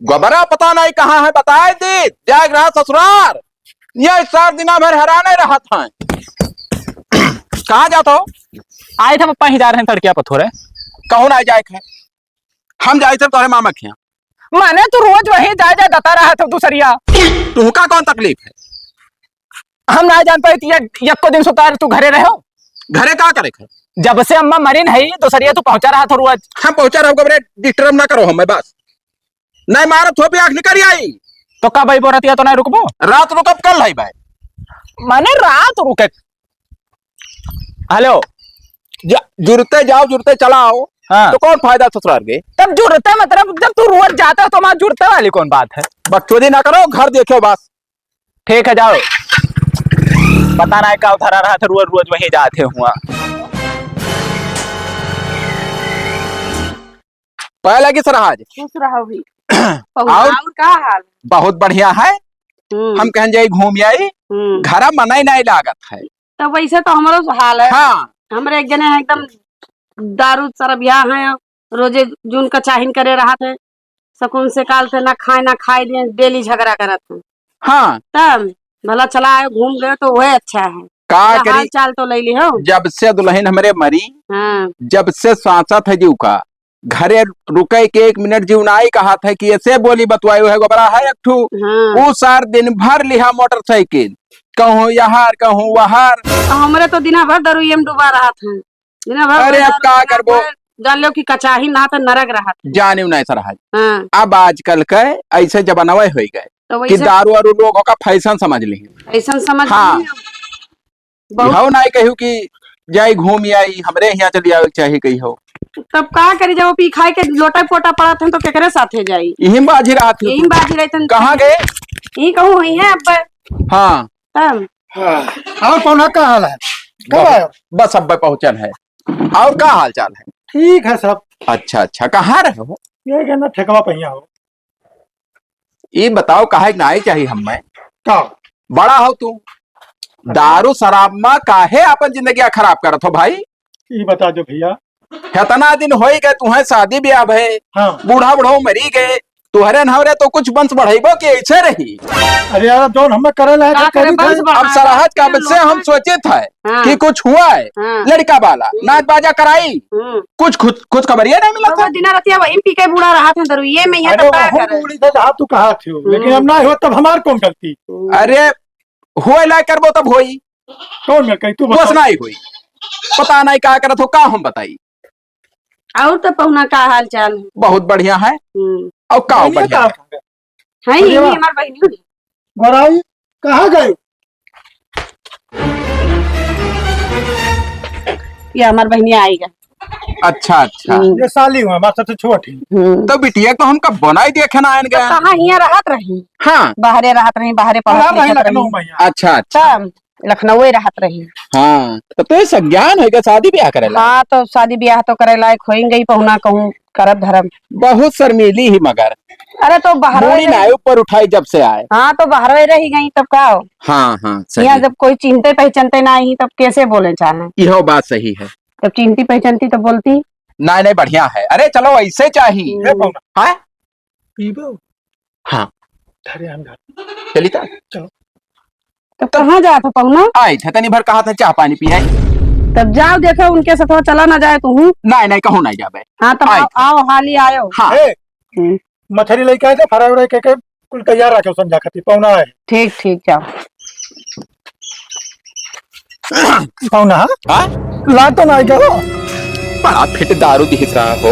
गोबरा पता नहीं कहाँ है, बताए दी जाग रहा ससुरार। ये 4 दिन भर हराने रहा था। कहाँ जाता हो? आए थे पप्पा ही जा रहे हैं तड़किया पर थोड़े। कहूँ ना जाए खे, हम जाए थे तुम्हारे मामा के यहाँ। माने तू रोज वही जा जा बता रहा था दूसरिया। तुमका कौन तकलीफ है? हम ना जान पाए एक को दिन सुतार तू घरे रहो। घरे का करे खे? जब से अम्मा मरी नहीं दूसरिया तू पहुंचा रहा था रोज। हम पहुंचा रहा गोबरे, डिस्टर्ब ना करो हमें बस। नहीं मारो थोपी आंख निकल आई तो कब आई बोरतिया तो नहीं रुकबो। रात रुकब कल है भाई। माने रात रुके। हेलो जुड़ते जाओ जुड़ते चला आओ। हाँ। तो कौन फायदा ससुराल के? तब जुड़ते मतलब जब तू रोज जाता है तो वहां जुड़ते वाली कौन बात है। बकचोदी ना करो, घर देखो बस। ठीक है जाओ। पता नहीं क्या उधर रहा था, रोज रोज वही जाते हुआ। पहले की सराज खुश रहो भी। और का हाल? बहुत बढ़िया है। हम कहें जाए घूम आई, घर मना ही नहीं लागत है। तो वैसे तो हमारो हाल है। हाँ। हमारे एक जने एकदम दारू सारा ब्याह है, रोजे जून का चाहिन करे रहा थे, सकून से काल थे ना खाए दिए, डेली झगड़ा करत थे। हाँ तब भला चला आए घूम गए तो वह अच्छा है। का हाल करी? चाल तो ले ली हो। जब से दुल्हन हमारे मरी, हाँ। जब से सांसत है जीव का, घरे रुके के 1 मिनट जीव ना ही कहा था कि ऐसे बोली बतवायु है गोबरा है एक ठू। हाँ। वो सार दिन भर लिहा मोटरसाइकिल, कहूँ यहार कहूँ वहार। तो हमारे तो दिना भर दरुइये में डूबा रहा था, दिना भर। अरे अब का करबो? जान लो कि कचाही ना तो नरक रहा था। जाने नहीं सर। हाँ। अब आजकल के ऐसे जमाना हो गए तो कि वैसे दारू वारू लोगों का फैशन समझ ली। ऐसा समझ हाँ। बहुत। हो नहीं कहू कि जाई घूम आई, हमरे यहाँ चली आवे चाहिए कही हो। तब का करी, जब वो पी खाए के लोटा पोटा पड़ा था तो केकरे साथे जाई। यही बाजी रहा थी। यही बाजी रही थी। कहाँ गए? यही कहूँ हुई है अब। हाँ। तब और पौना का हाल है? कब आयो? बस अब पहुंचन है। और का हाल चाल है? ठीक है सब। अच्छा अच्छा, कहाँ रहे हो? ये कहना ठेकवा पहिया हो। ये बताओ कहा नहीं चाहिए हमें? का बड़ा हो तू, दारू शराब में काहे अपन जिंदगी खराब करत हो भाई? ये बता दो भैया। इतना दिन हो गए तुम्हें शादी ब्याह भय। हाँ। बूढ़ा बुढ़ो मरी गए, तुहरे नहरे तो कुछ वंश बढ़ेबो कि ऐसे रही? अरे यार जौन हमें करे ला का करे बंश बढ़ा। अब सराहत का से हम सोचे थे हाँ। कि कुछ हुआ है। हाँ। लड़का वाला नाच बाजा कराई, कुछ कुछ खबरिया नहीं मिला था। दिना रतिया वही पी के बूढ़ा रहा था दरुइये में। अरे वो बूढ़ी से जहाँ तू कहा थी, लेकिन अब ना हो तब हमार कौन गलती? अरे हुए ला करबो तब होई, कौन मिल कही तू बस नहीं हुई। पता नहीं क्या करत हो, का हम बताई। और तो पहुना का हाल चाल है? बहुत बढ़िया है। और का बढ़िया है? है ही हमार बहनी। गोराई कहाँ गए? ये हमार बहनी आएगा। अच्छा अच्छा। ये साली हुआ हमारे सबसे छोटी। तो बिटिया को हम कब बनाई देखे ना आन गया। कहाँ यहाँ रहत रही? हाँ। बाहरे रहत रही, बाहरे पढ़त लिखत लखनऊ रही। में यहाँ। अच्छा अच्छा। तब लखनऊ रहत रही। हाँ तो ये संज्ञान है क्या शादी ब्याह करेला? हाँ तो शादी ब्याह तो करे लायक हो गई, पहुना कहूँ करब धर्म। बहुत शर्मीली ही मगर। अरे तो बाहर मूड़ी ना ऊपर उठाई जब से आए। हाँ तो बाहर रही गई तब का हो? हाँ हाँ सही। यहाँ जब कोई चिंते पहचानते ना ही तब कैसे बोले चाहे? यह बात सही है। जब चिंती पहचानती तो बोलती। नहीं नहीं बढ़िया है। अरे चलो ऐसे चाहिए। ये पौना हाँ पीबो। हाँ अरे हम चली था। चलो तो कहाँ जाता पहुना? आए थे तनी भर कहा था चाह पानी पिया। तब जाओ देखो उनके साथ चला ना जाए तू। नहीं नहीं कहूँ नहीं जाबे। हाँ तब आओ हाली आयो। हाँ। मछली लेके आए थे, फरा उड़ा के कुल तैयार रखे समझा खाती पौना है। ठीक ठीक जाओ। पौना हाँ? ला तो नहीं कहो। बड़ा फिट दारू दिख रहा हो।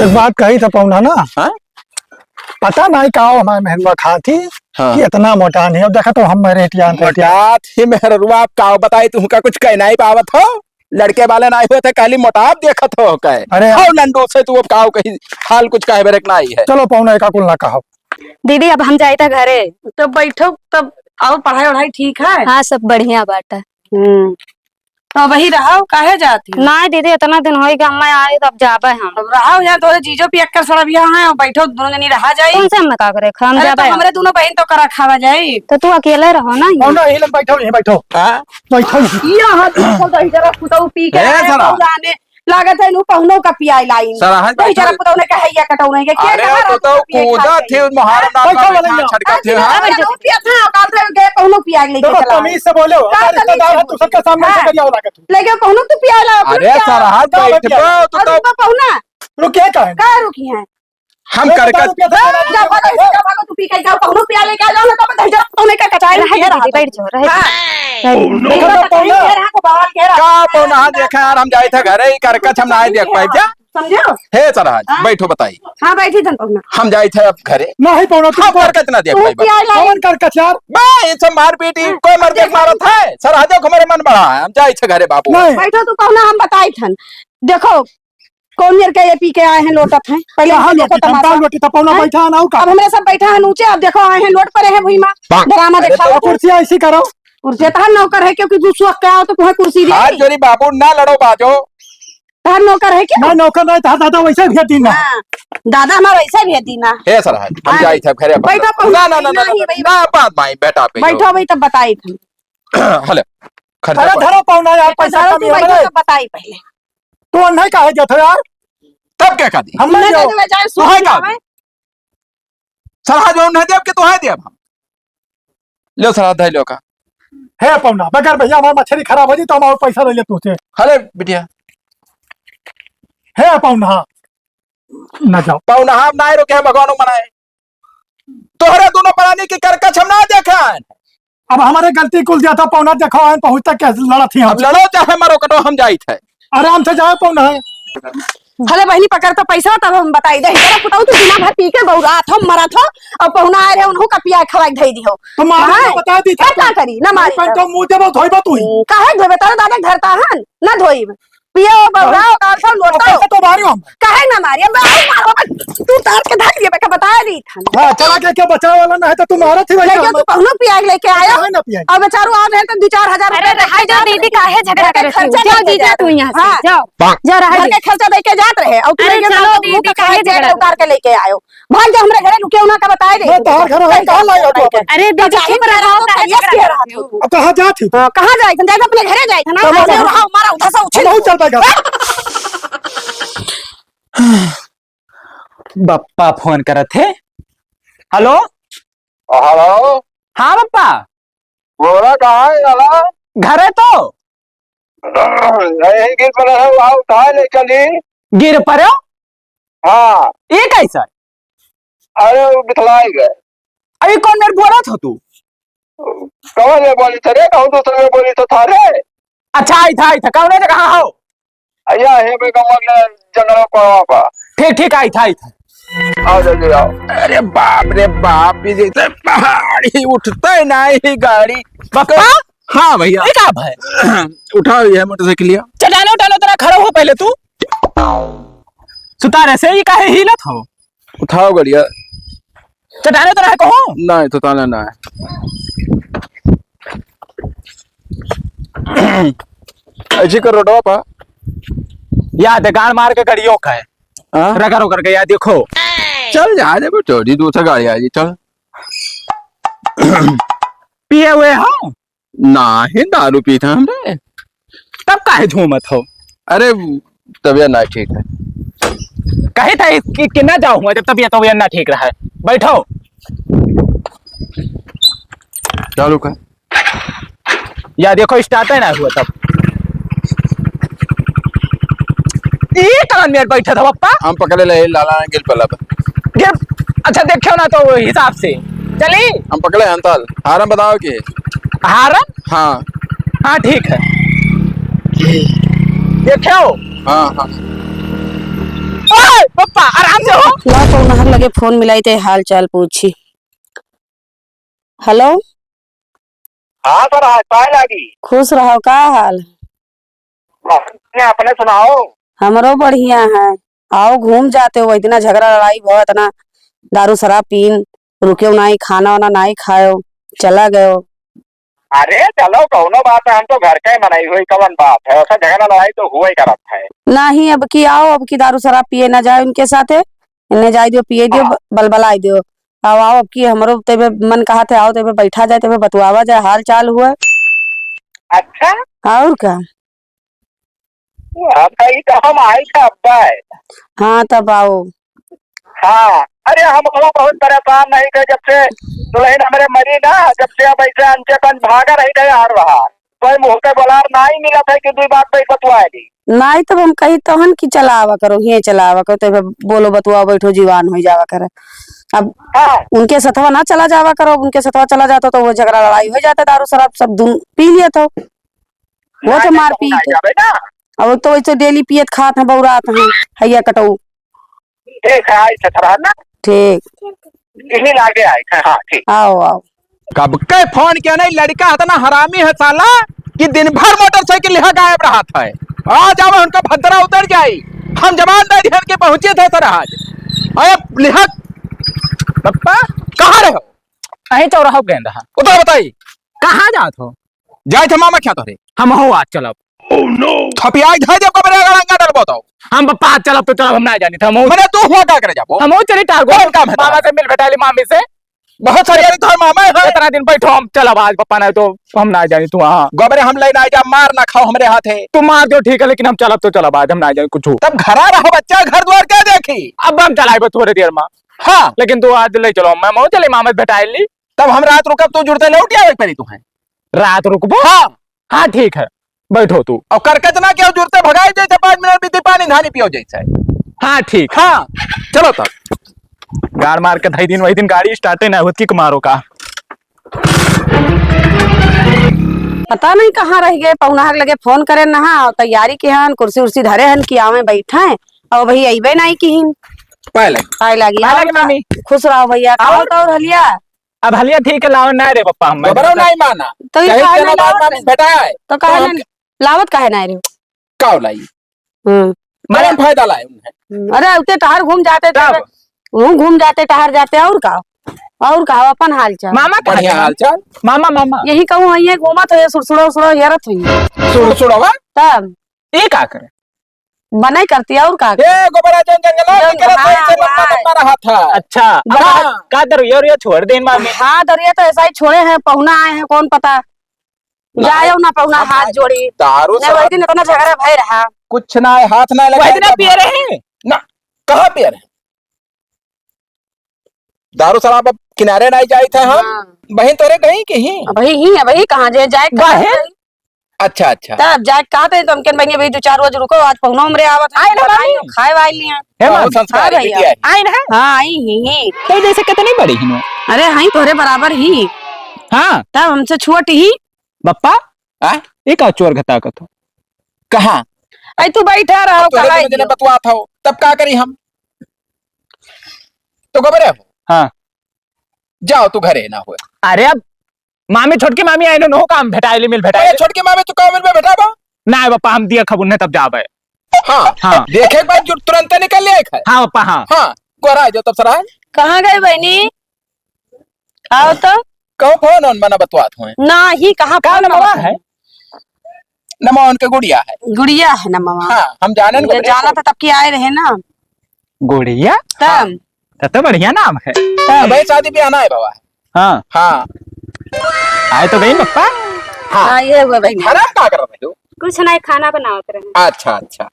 एक बात कही था पौना ना। हाँ? पता नहीं कहो हमारे मेहनवा खा थी। हाँ। कि इतना मोटा नहीं हो, देखा तो हम मेरे मेहरुआ का बताई तुमका कुछ कहना ही पावत हो। लड़के वाले ना हुए थे कहली मोटाप देखत हो कहे। अरे नंदो से तू अब काओ कहीं हाल कुछ कहे बेरक नहीं है। चलो पौना का कुल ना कहो। दीदी अब हम जाए था घरे। तो बैठो तब। और पढ़ाई वढ़ाई ठीक है? हाँ सब बढ़िया बात है। तो वही रहो, काहे जाती? नहीं दीदी इतना दिन हो गया मैं आई तो अब जाबे हम। अब रहो यार, तो जीजो पियक्कर सड़ब यहाँ है और बैठो दोनों जनी रहा जाए। कौन से हम का करे हम अरे जाबे तो हमरे दोनों बहन तो करा खावा जाए। तो तू अकेले रहो ना यहाँ। पौना यही बैठो यहीं बैठो। हाँ? बैठो यहाँ तो जरा फुटाऊ पी के ए, आए जरा। पौधाने। लागत है नु पहुनो का पियाई लाई सराहन तो जरा पुतौने का हैया कटौने के अरे तो कूदा थे मुहारा नाम का छटका थे हां पिया था काल रे गए पहुनो पिया लेके देखो चला तमीज से बोलो हमारे रिश्तेदार है, तू सबके सामने से करिया लागत तू। लेके पहुनो तू पिया ला अरे सराहन बैठ गो तो पहुना रुक क्या कहे का रुकी है हम करकट तू पी के जाओ पहुनो पिया लेके आ जाओ ना तो मैं पहुने का कटाई रहे है दीदी बैठ जाओ रहे देखो तो पौना का पौना देखा यार हम जाए थे घरे ही करकट हम ना देख पाए क्या समझो हे सराहन बैठो बताई हां बैठी थन पहुना हम जाए थे अब घरे नहीं पौना तू हम करकट ना देख तू पाए पिया ला कौन करकट यार मैं इनसे मार पीटी कोई मर देख मारा था सराहन को हमारे मन बड़ा है हम जाए थे घरे बाबू नहीं बैठो तू पहुना हम बताई थन देखो कौन मेरे के ये पी के आए हैं लोटत हैं पहले कहां हम लोटी देखो तंबाल तमाशा लोटी तो पौना बैठा ना का अब हमरे सब बैठा है नीचे अब देखो आए हैं लोट पर है भुईमा ड्रामा अरे दिखाओ कुर्सी ऐसी करो कुर्सी तहर नौकर है क्योंकि तू सुख के आओ तो तुम्हें कुर्सी हाथ दे जोरी बाबू ना लड़ो बाजो तहर नौकर है क्यों मैं नौकर नहीं था दादा वैसे भी दिन ना हाँ, दादा हमारा ऐसा भी है दीना हे सराहन हम जाए थे घरे बैठो ना पहुना ना ना ना नहीं भाई ना बात भाई बेटा पे बैठो भाई तब बताई थी हले खर्चा अरे पर। धरो पौना यार पैसा पैसा कमी तू है बैठो रे तब बताई पहले तू नहीं कहे जथो यार तब क्या कर दी हम नहीं नहीं जाओ दे देवे जाए तो है सुख का? जावे सराहन जो नहीं दे अब के तो है दे अब हम लो सराहन दे लो का है पौना बगैर भैया हमारी मछली खराब हो जी तो हम और पैसा ले ले तुझसे हले बिटिया है पौना ना जाओ पौना हम ना रोके भगवान मनाए तोहरे दोनों प्राणी की करकच हम ना देखा अब हमारे गलती कुल दिया था पौना देखो आए पहुंच तक कैसे लड़ा थी अब हम लड़ो चाहे मरो कटो हम जाई थे आराम से जाओ पौना हले बहनी पकड़ तो पैसा तब हम बताई दे जरा पुताऊ तू बिना भर पी के बौरा थो मरा थो और पहुना आए रहे उनको का पिया खवाई धई दियो तो मारे हाँ, तो बता दी था क्या करी ना मारी पर तो मुंह जब धोइबो तू ही काहे धोबे तारे दादा घर ता हन ना धोई पियो बौरा और सब लोटा पैसा तो मारियो हम काहे ना मारी अब मारो तू तार के धर दिए बेटा बता दी थन हां चला के क्या बचाव वाला ना है तो तुम मारा थी वैसे लेके तू पहुनो पिया लेके आया है ना पिया और बेचारू आ रहे तो 2-4 हजार अरे रहे जाओ दीदी काहे झगड़ा कर रही हो जाओ जीजा तू यहाँ हाँ। से जाओ जा रहे घर के खर्चा दे के जात रहे और अरे चलो दीदी, काहे झगड़ा उतार के लेके आयो भाग जा हमरे घरे रुके उना का बताए दे मैं तार घर है कहां लाया तू अरे दीदी चुप रहो काहे झगड़ा कर रही हो अब कहां जा थी कहां जाए थे जाए अपने घरे जाए थे ना चलो, चलो। रहा हमारा उधर से उछल बहुत चल पाएगा बप्पा फोन करत थे हेलो हेलो हाँ बप्पा बोला कहाँ है साला घर है तो यही गिर पड़ा है वहाँ उठा ले चली गिर पड़ो हाँ ये कैसा अरे वो बिथलाई गए अभी कौन मेरे बोला था तू कौन में बोली थे रे कहूँ दूसरे में बोली तो था रे अच्छा आई था कौन है कहाँ हो अया है मैं कहूँ जंगलों को वहाँ ठीक ठीक आई था आओ जल्दी आओ अरे बाप ये जैसे पहाड़ी उठता है ना ये गाड़ी बप्पा हाँ भैया ये क्या भाई उठाओ ये मोटरसाइकिल चटानो टानो तेरा खड़ा हो पहले तू सुतारे से ये काहे हिलत हो उठाओ गड़िया चटानो तेरा कहो नहीं तो ताला ना है ऐसी कर रोडवा पा याद है गाड़ मार के गड़ियों का है हाँ? रगड़ रगड़ के याद देखो चल जा दे चोरी दूसरा गाड़ी आ जी चल पिए हुए हो ना ही दारू पी था हमने तब काहे झूमत हो अरे तबियत ना ठीक है कहे था कि ना जाऊंगा जब तबीयत तो ना ठीक रहा है बैठो चालू कर या देखो स्टार्ट है ना हुआ तब ये कौन मेरे बैठा था पप्पा हम पकड़े ले लाला गिल पला अच्छा देखो ना तो हिसाब से चली हम पकड़े अंतल हारम बताओ कि हारन हाँ हाँ ठीक है देखो हाँ हाँ ओए पप्पा आराम से हो ना तो नहर लगे फोन मिलाई थे हाल चाल पूछी हेलो हाँ सर काय लगी खुश रहो का हाल अपने सुनाओ हमरो बढ़िया है आओ घूम जाते हो इतना झगड़ा लड़ाई बहुत ना दारू शराब पीन रुके नहीं खाना वाना नहीं खाओ चला गयो अरे चलो कौनो बात है हम तो घर के मनाई हुई कवन बात है ऐसा झगड़ा लड़ाई तो हुआ ही करत है नहीं अब की आओ अब की दारू शराब पिए ना जाए उनके साथ इन्हें जाए दियो पिए दियो बलबलाई दियो आओ अब की हमरो तेबे मन कहा थे आओ तेबे बैठा जाए तेबे बतवावा जाए हाल चाल हुआ अच्छा और क्या कहीं तो हम आई था अब्बा। हाँ तब आओ। हाँ, अरे हम बहुत परेशान नहीं थे जब से दुल्हन हमारे मरी ना, जब से अब ऐसे अंचेकन भागा रही थे यार रहा कोई मुँह पे बोलार ना ही मिला था कि 2 बात पे बतवाएगी। नहीं तब हम कही तहन की चलावा करो, ये चलावा करो तो बोलो बतुआ बैठो जीवान हो जावा करे। अब हाँ उनके सथवा ना चला जावा करो, उनके सथवा चला जाता तो वो झगड़ा लड़ाई हो जाता, दारू शराब सब पी लिया तो वो तो मार पी जावे ना। अब तो वैसे डेली पियत खात है बौरात है हैया कटऊ। ठीक है आई थे ना, ठीक इन्हीं लागे आए थे। हाँ ठीक। आओ आओ। कब के फोन किया नहीं, लड़का इतना हरामी है साला कि दिन भर मोटरसाइकिल यहाँ गायब रहा था। आज आवे उनका भद्रा उतर जाई। हम जवान दे ध्यान के पहुंचे थे सर आज। अरे लिहा पप्पा कहाँ रहे हो? अही चौराहा गए रहा। उधर बताई कहाँ जात हो? जाए थे मामा क्या तोरे हम हो आज चलब। थपियाई थे जब कमरे गड़ंगा डल बताओ। हम पप्पा आज चलब तो चलब, हम ना जानी था। मैंने तू हुआ क्या करे जाबो? हम चली टारगो कौन काम है मामा से मिल बैठाली मामी से। बहुत सारी यारी तो मामा है। इतना दिन बैठो हम चलब आज, पप्पा ने तो हम ना जानी तू। हाँ गोबरे हम ले ना जा, मार ना खाओ हमरे हाथे। तुम मार दो ठीक है, लेकिन हम चलब तो चलब आज, हम ना जानी कुछ। तब घरा रहो बच्चा, घर द्वार क्या देखी। अब हम चलाए थोड़ी देर में। हाँ लेकिन तू आज ले चलो, मैं मो चले मामा बैठाई ली। तब हम रात रुकब तू जुड़ते लौट आवे परी तू है। रात रुकबो। हाँ हाँ ठीक है, बैठो तू। और करकत ना क्यों जुड़ते भगाई जैसे 5 मिनट बीती पानी धानी पियो जैसे। हाँ ठीक। हाँ चलो तब गाड़ मार के ढाई दिन वही दिन गाड़ी स्टार्ट ना होती मारो का। पता नहीं कहाँ रह गए, पौनाहक लगे फोन करे नहा तैयारी के हन, कुर्सी उर्सी धरे हन कि आवे बैठे और भाई अबे नहीं की पहले पाए लगी। पाए लगी मामी। खुश रहो भैया। खाओ तो और हलिया अब हलिया ठीक है, लाओ ना रे पप्पा। हम गोबरो नहीं माना तो ये कहीं काहे के नहीं ना लावत मामी बेटा है तो काहे नहीं लावत काहे नहीं रे। काव लाई हम्म, मैंने फायदा लाए उन्हें। अरे उते टहर घूम जाते घूम जाते टहर जाते और का अपन हाल चाल। मामा कहाँ बढ़िया गए? हाल चाल। मामा मामा यही कहूँ ये घूमत हो सुड़सुड़ो सुड़ो हेरत हुई सुड़ सुड़वा तब ये का करे? बनाई करती और का ए गोबरा जन जंगला जंग, निकला हाँ, से लंबा हाँ। लंबा रहा था। अच्छा हाँ। का दर ये छोड़ दे मामी। हाँ दरिया तो ऐसा ही छोड़े हैं, पहुना आए हैं कौन पता जायो ना पहुना हाथ जोड़ी। दारू नहीं वही दिन इतना झगड़ा भय रहा। कुछ ना है, हाथ ना लगा वही दिन पिए रहे ना। कहाँ पिए रहे? दारू शराब अब किनारे नहीं जाए थे हम। बहन तोरे कहीं की ही वही ही है, वही कहाँ जाए बहन? अच्छा अच्छा तब जाए कहा थे तुम केन बहनी भाई 2-4 रोज रुको, आज पहुना हमरे आवत आए ना मामी। खाए वाई लिया। हे मामी बहुत संस्कारी हाँ भैया। बिटिया है। आई ना। हाँ आई ही तो जैसे कितनी बड़ी ही नो। अरे हाँ तोरे बराबर ही हाँ तब हमसे छोट ही। बप्पा आ? ये का चोर घटा का तो कहाँ आई तू बैठा रहो तोरे कलाई तो मुझे बतवा था तब क्या करी हम तो गोबरे हो। हाँ जाओ तू घरे ना हुए। अरे अब मामी छोटकी मामी आई नो काम भेटाइली मिल भेटाइली। अरे छोटके मामे तू कामिल में बैठा बा। ना बप्पा हम दिया खबर ने तब जाबे। हाँ हाँ। देखे के बाद जो तुरंत निकल ले है। हाँ पप्पा हाँ। हाँ गोरा जो तब सराज कहाँ गए बहनी आओ तो कहो फोन ऑन बना बतवात हुए ना ही कहाँ का फोन नमवा आवा है? नमा उनके गुड़िया है। गुड़िया है ना मामा। हाँ हम जाने ये जाना था तब की आए रहे ना गुड़िया तब तो बढ़िया नाम है। भाई शादी भी आना है बाबा। हाँ हाँ आए तो गई पप्पा। हाँ ये हुए बहनी। हराम क्या कर रहे हो? कुछ नहीं, खाना बनावत रहे। अच्छा अच्छा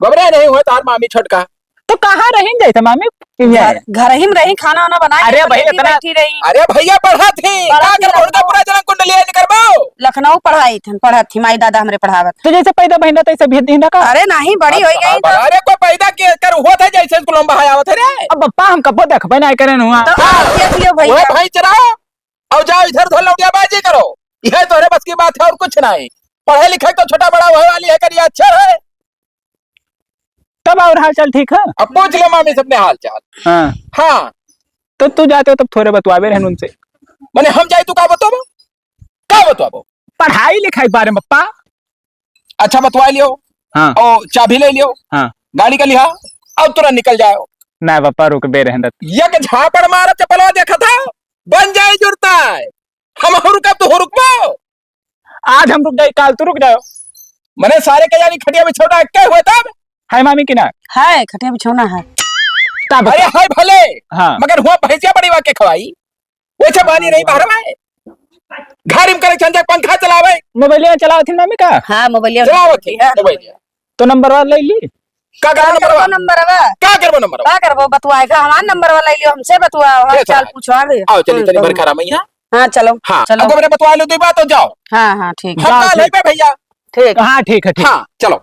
गोबरे नहीं हुए तार मामी छोटका तो कहाँ रहेंगे जैसे मामी? घर ही में रही खाना वाना बनाए। अरे भाई, लेटी इतना- बैठी रही। अरे भैया पढ़ा थी पढ़ा क्या थी, कर उनका पूरा जन्म कुंडली निकलवाओ। लखनऊ पढ़त थी माई दादा हमरे पढ़ावत। तो जैसे पैदा बहना तो ऐसे भेज देना का। अरे नहीं बड़ी हो गई तो अरे कोई पैदा कर हुआ था जैसे स्कूलों में आवत है रे। अब पप्पा हम कब देखबे ना करे नुआ। तो आप देख लियो ओए भैया। भाई चलाओ और जाओ इधर उधर लौटियाबाजी करो। यह तोरे बस की बात है और कुछ नहीं। पढ़े लिखे तो छोटा बड़ा हुए वाली है करिए अच्छा है। तब और हाल चाल ठीक है। अब पूछ ले मामी सबने हाल चाल। हाँ हाँ तो तू जाते हो तब थोड़े बतवावे रहन उनसे। मैंने हम जाए तू क्या बताबो पढ़ाई लिखाई बारे में पप्पा। अच्छा बतवा लियो। हाँ और चाबी ले लियो। हाँ गाड़ी का लिहा और तुरंत निकल जाओ। ना पप्पा रुक बे रहन दत। यक झापड़ मार चपलवा देखा था बन जाए जुड़ता है। हम रुकब तो रुकबो। आज हम रुक जाए काल तू रुक जाओ। मैंने सारे के यानी खटिया में छोड़ा क्या हुआ तब। हाय मामी की ना। है खटिया बिछौना है। तब अरे हाय भले हाँ मगर हुआ भैंसिया बड़ी वाके खवाई वैसे बानी नहीं बाहर में घर में करे चंदा पंखा चलावे मोबाइल चलाओ थी मामी का। हाँ मोबाइल चलाओ थी मोबाइल तो नंबर वाला ले ली। का करबो नंबर वा नंबर वा का करबो नंबर वा का करबो बतवाएगा हमारा नंबर वाला लियो हमसे बतवाओ हाल ये चाल सर। पूछवावे आओ चलिए तनी भर खरा मैया। हाँ चलो हाँ चलो अब मेरे बतवा लो 2 बात तो जाओ। हाँ हाँ ठीक है हम काल है बे भैया। ठीक हाँ ठीक है ठीक। हाँ चलो।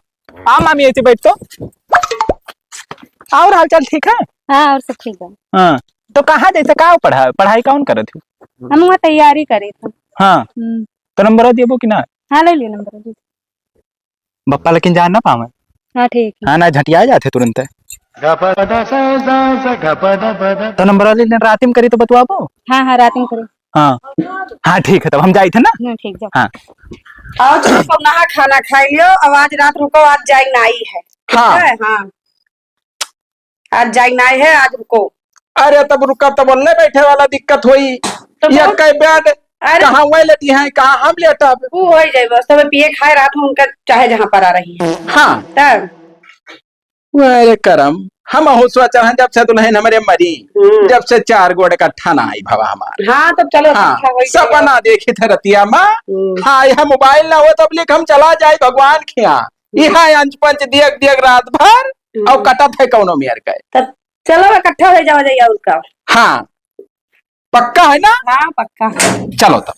हाँ मामी ऐसे बैठ तो। और हालचाल ठीक है। हाँ और सब ठीक है। हाँ तो कहाँ जैसे का पढ़ाई कौन करे थी। हम वहाँ तैयारी करे थे। हाँ तो नंबर देबो कि ना। हाँ ले लियो नंबर जी। बप्पा लेकिन जान ना पावे। हाँ ठीक है। हाँ ना झटिया जाते तुरंत। तो नंबर वाले दिन रात में करी तो बतवाबो। हाँ हाँ रात में करे। हाँ हाँ ठीक है तब हम जाए थे ना। हाँ ठीक जाओ। हाँ आओ चलो सब नहा खाना खाई लियो अब आज रात रुको आज जाई नाई है हाँ है? हाँ आज जाई नाई है आज रुको अरे तब रुका तब बोलने बैठे वाला दिक्कत हुई। तो ये बहुत- कई बेड अरे कहाँ वही लेटी हैं कहाँ हम लेटब। वो हो ही जाए बस तब पिए खाए रात में उनका चाहे जहाँ पर आ रही है हाँ तब अरे करम हम हो सोचा हैं जब से दुल्हन हमारे मरी जब से 4 गोड़ इकट्ठा ना आई भवा हमार। हाँ तब चलो हाँ इकट्ठा हो ही जाएगा। सपना देखी थे रतिया माँ। हाँ यह मोबाइल ना हो तब लिख हम चला जाए भगवान खिया यहाँ अंच पंच दियक दियक रात भर और कटत है कौनो मेयर का। तब चलो इकट्ठा हो जाओ जाइए उसका हाँ पक्का है ना। हाँ पक्का चलो तब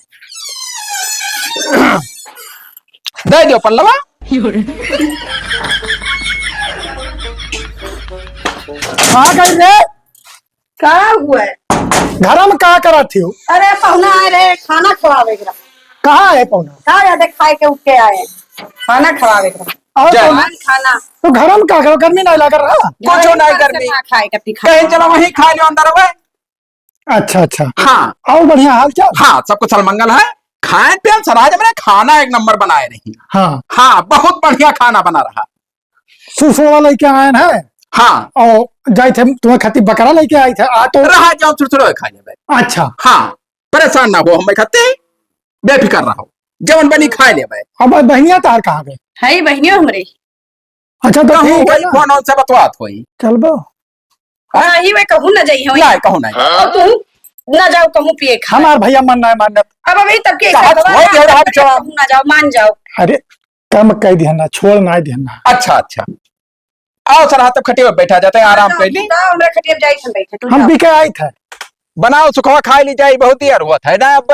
दे दो पल्लवा। कहाँ गई रे? क्या हुआ है घर में का करा थी? अरे पहुना आए रहे खाना खवावे करा कहाँ है पौना? क्या याद खाए के उठ के आए खाना खवावे करा और जय। पौना? खाना तो घर में का करो गर्मी नहीं लग रहा? कुछ नहीं गर्मी खाए का तीखा कहीं चलो वहीं खा लो अंदर हुए। अच्छा अच्छा। हाँ और बढ़िया हाल चाल? हाँ सब कुछ मंगल है। खाए पिए सराज में खाना एक नंबर बनाए रही। हाँ हाँ बहुत बढ़िया खाना बना रहा। सुसुआ लेके आए हैं हाँ और जाए थे तुम्हें खाती बकरा लेके आए थे आ तो। रहा जाओ छुड़छुड़ो खा ले। अच्छा हाँ परेशान ना हो हमें खाते बेफिक्र रहो जवन बनी खा ले भाई। अब बहनिया तार कहाँ गए? है ही बहनियों हमरे अच्छा तो कहूँ ठीक है वही ना। फोन से बतवात हुई। चलबो ही वे कहूँ ना जाइए ना कहूँ नहीं और तू ना जाओ कहूँ पिए खा हमार भैया मन नहीं मानत। अब अभी तब के चाहत हो देवड़ा हाथ चढ़ा। कहूँ ना जाओ मान जाओ अरे कम कह दिया छोड़ ना दिया। अच्छा अच्छा आओ सर हाथ खटे में बैठा जाते हैं आराम कर ली। हमरा खटिया जाई हम बैठे तू हम जा। भी के आए थे। बनाओ सुखवा खा ली जाए बहुत देर हुआ था ना अब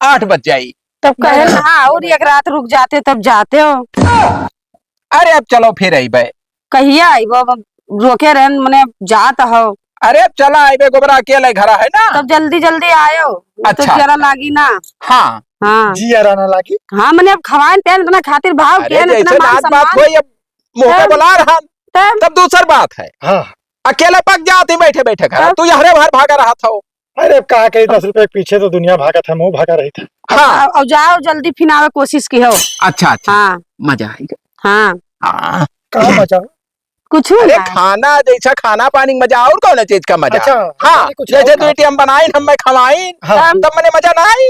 8 बज जाई। तब कहे हाँ और एक रात रुक जाते तब जाते हो अरे अब चलो फिर आई भाई। कहिया आई वो रोके रहन मने जात हो अरे अब चला आई बे गोबरा अकेले घरा है ना। तब जल्दी जल्दी आयो तो अच्छा। जरा लागी ना हाँ हाँ जी आना लागी। हाँ मने अब खवान पेन इतना खातिर भाव अरे के इतना जैसे मान रात बात सम्मान हुई अब मुंह पे तब- बुला रहा तब तब दूसर बात है। हाँ अकेले पक जाती बैठे बैठे घर तब- तू यहाँ बाहर भागा रहा था। अरे कहा कही 10 रुपए के पीछे तो दुनिया भागा था मुंह भागा रही था। हाँ अब जाओ जल्दी फिर आवे कोशिश की हो अच्छा अच्छा हाँ मजा आएगा। हाँ हाँ कहाँ बचा? कुछ अरे ना खाना जैसा खाना पानी में मजा और कौन चीज का मजा। अच्छा, हाँ कुछ जैसे और तू एटीएम बनाई हम मैं खवाई हाँ। तब मैंने मजा ना आई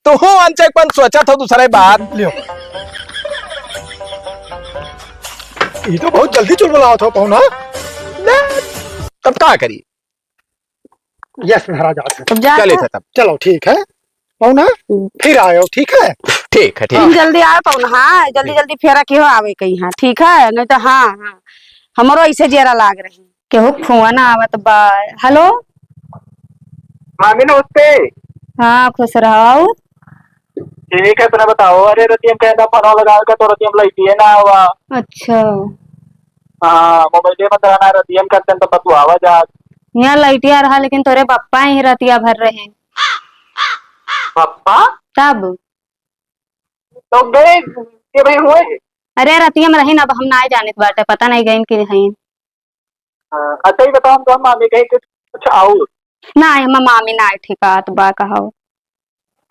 तो हूँ अंचे पन सोचा था दूसरे बात। लियो ये तो बहुत जल्दी चुलबुलाओ था पौना। तब क्या करी यस महाराज आते हैं। तब जा चले थे तब। चलो ठीक है पौना फिर आयो ठीक है। ठीक है ठीक तुम है। जल्दी आए पाओ हाँ जल्दी जल्दी फेरा के हो आवे कहीं हाँ ठीक है नहीं तो हाँ हाँ हमारो ऐसे जेरा लाग रही केहू फोन आवत बा। हेलो मामी नमस्ते। हाँ खुश रहो। ठीक है तुमने बताओ। अरे रतियम कहना फोन लगा का तो रतियम लईती है ना हुआ। अच्छा हाँ मोबाइल में रहना रतियम करते हैं तो बतुआवा जा। यहाँ लाइटिया रहा लेकिन तोरे पप्पा ही रतिया भर रहे पापा तब। तो गए के भाई हुए। अरे रतिया में रही ना अब हम ना जानित बाटे पता नहीं गई कि नहीं। अच्छा ही बताओ हम तो हम मामी कहीं कुछ आओ। ना हम मामी ना ठिकात बा कहो।